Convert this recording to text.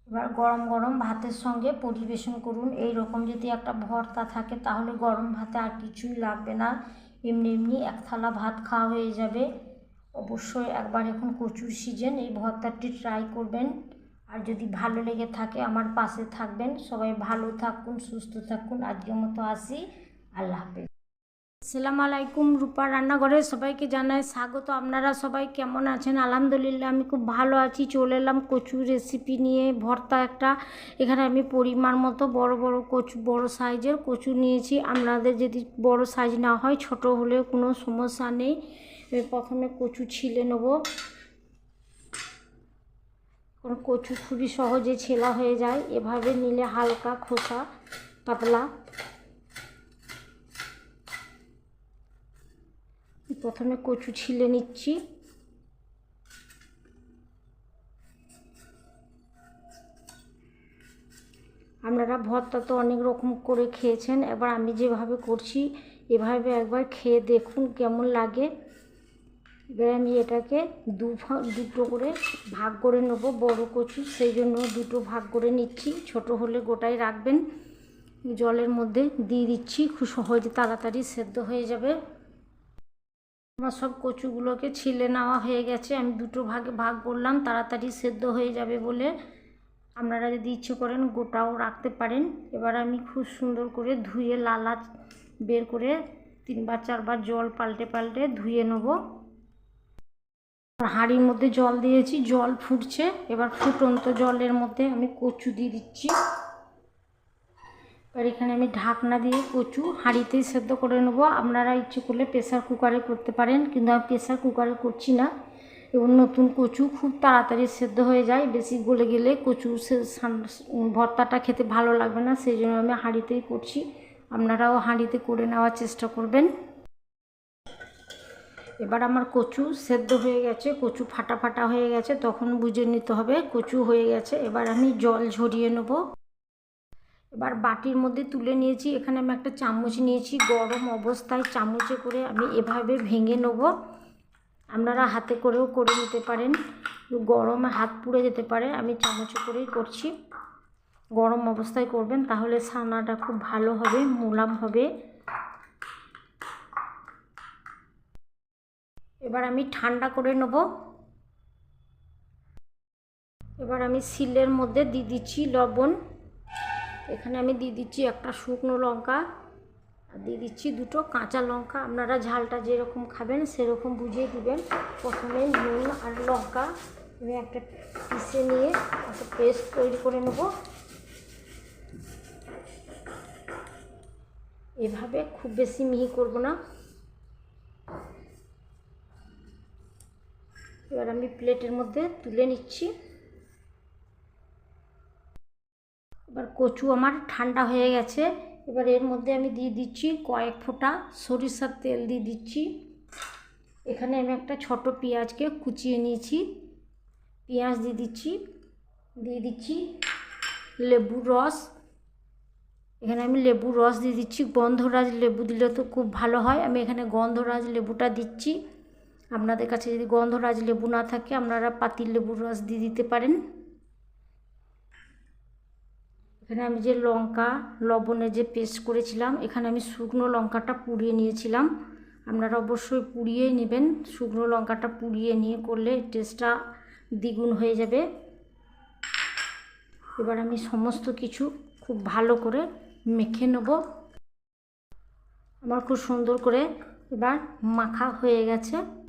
এবার গরম গরম ভাতের সঙ্গে পরিবেশন করুন। এই রকম যদি একটা ভর্তা থাকে তাহলে গরম ভাতে আর কিছুই লাগবে না, এমনি এমনি এক থালা ভাত খাওয়া হয়ে যাবে। অবশ্যই একবার এখন কচুর সিজন, এই ভর্তাটি ট্রাই করবেন। আর যদি ভালো লেগে থাকে আমার পাশে থাকবেন। সবাই ভালো থাকুন, সুস্থ থাকুন। আজকের মতো আসি, আল্লাহ হাফেজ। আসসালামু আলাইকুম, রূপার রান্নাঘরে সবাইকে জানাই স্বাগত। আপনারা সবাই কেমন আছেন? আলহামদুলিল্লাহ আমি খুব ভালো আছি। চলে এলাম কচুর রেসিপি নিয়ে, ভর্তা একটা। এখানে আমি পরিমাণ মতো বড় বড় কচু, বড় সাইজের কচু নিয়েছি। আপনাদের যদি বড় সাইজ না হয়, ছোট হলেও কোনো সমস্যা নেই। প্রথমে কচু ছিলে নেব। কচু খুবই সহজে ছেলা হয়ে যায়, এভাবে নিলে হালকা খোসা পাতলা। প্রথমে কচু ছিলে নিচ্ছি। আপনারা ভর্তা তো অনেক রকম করে খেয়েছেন, এবার আমি যেভাবে করছি এভাবে একবার খেয়ে দেখুন কেমন লাগে। এবার আমি এটাকে দুটো করে ভাগ করে নেব। বড় কচু, সেই জন্য দুটো ভাগ করে নিচ্ছি। ছোট হলে গোটাই রাখবেন। জলের মধ্যে দিয়ে দিচ্ছি, খুব সহজে তাড়াতাড়ি সেদ্ধ হয়ে যাবে। আমার সব কচুগুলোকে ছিলে নেওয়া হয়ে গেছে। আমি দুটো ভাগে ভাগ করলাম, তাড়াতাড়ি সেদ্ধ হয়ে যাবে বলে। আপনারা যদি ইচ্ছে করেন গোটাও রাখতে পারেন। এবার আমি খুব সুন্দর করে ধুয়ে লালা বের করে 3বার 4বার জল পাল্টে পাল্টে ধুয়ে নেব। হাঁড়ির মধ্যে জল দিয়েছি, জল ফুটছে। এবার ফুটন্ত জলের মধ্যে আমি কচু দিয়ে দিচ্ছি। এবার এখানে আমি ঢাকনা দিয়ে কচু হাঁড়িতেই সেদ্ধ করে নেব। আপনারা ইচ্ছে করলে প্রেসার কুকারে করতে পারেন, কিন্তু আমি প্রেসার কুকারে করছি না। এবং নতুন কচু খুব তাড়াতাড়ি সেদ্ধ হয়ে যায়, বেশি গলে গেলে কচু ভর্তাটা খেতে ভালো লাগবে না, সেই জন্য আমি হাঁড়িতেই করছি। আপনারাও হাঁড়িতে করে নেওয়ার চেষ্টা করবেন। এবার আমার কচু সেদ্ধ হয়ে গেছে, কচু ফাটা ফাটা হয়ে গেছে, তখন বুঝে নিতে হবে কচু হয়ে গেছে। এবার আমি জল ঝরিয়ে নেব। এবার বাটির মধ্যে তুলে নিয়েছি। এখানে আমি একটা চামচ নিয়েছি, গরম অবস্থায় চামচে করে আমি এভাবে ভেঙে নেব। আপনারা হাতে করেও করে নিতে পারেন, গরমে হাত পুড়ে যেতে পারে। আমি চামচে করেই করছি। গরম অবস্থায় করবেন, তাহলে ছানাটা খুব ভালো হবে, মোলাম হবে। এবার আমি ঠান্ডা করে নেব। এবার আমি শিলের মধ্যে দিয়ে দিচ্ছি লবণ। এখানে আমি দিয়ে দিচ্ছি একটা শুকনো লঙ্কা, আর দিয়ে দিচ্ছি দুটো কাঁচা লঙ্কা। আপনারা ঝালটা যেরকম খাবেন সেরকম বুঝিয়ে দিবেন। প্রথমে নুন আর লঙ্কা আমি একটা পিষে নিয়ে একটা পেস্ট তৈরি করে নেব। এভাবে খুব বেশি মিহি করব না। এবার আমি প্লেটের মধ্যে তুলে নিচ্ছি। এবার কচু আমার ঠান্ডা হয়ে গেছে। এবার এর মধ্যে আমি দিয়ে দিচ্ছি কয়েক ফোঁটা সরিষার তেল দিয়ে দিচ্ছি। এখানে আমি একটা ছোট পেঁয়াজকে কুচিয়ে নিয়েছি, পেঁয়াজ দিয়ে দিচ্ছি লেবুর রস। এখানে আমি লেবুর রস দিয়ে দিচ্ছি। গন্ধরাজ লেবু দিলে তো খুব ভালো হয়, আমি এখানে গন্ধরাজ লেবুটা দিচ্ছি। আপনাদের কাছে যদি গন্ধরাজ লেবু না থাকে আপনারা পাতিল লেবুর রস দিয়ে দিতে পারেন। এখানে আমি যে লঙ্কা লবণের যে পেস্ট করেছিলাম, এখানে আমি শুকনো লঙ্কাটা পুড়িয়ে নিয়েছিলাম। আপনারা অবশ্যই পুড়িয়েই নেবেন। শুকনো লঙ্কাটা পুড়িয়ে নিয়ে করলে টেস্টটা দ্বিগুণ হয়ে যাবে। এবার আমি সমস্ত কিছু খুব ভালো করে মেখে নেব। আমার খুব সুন্দর করে এবার মাখা হয়ে গেছে।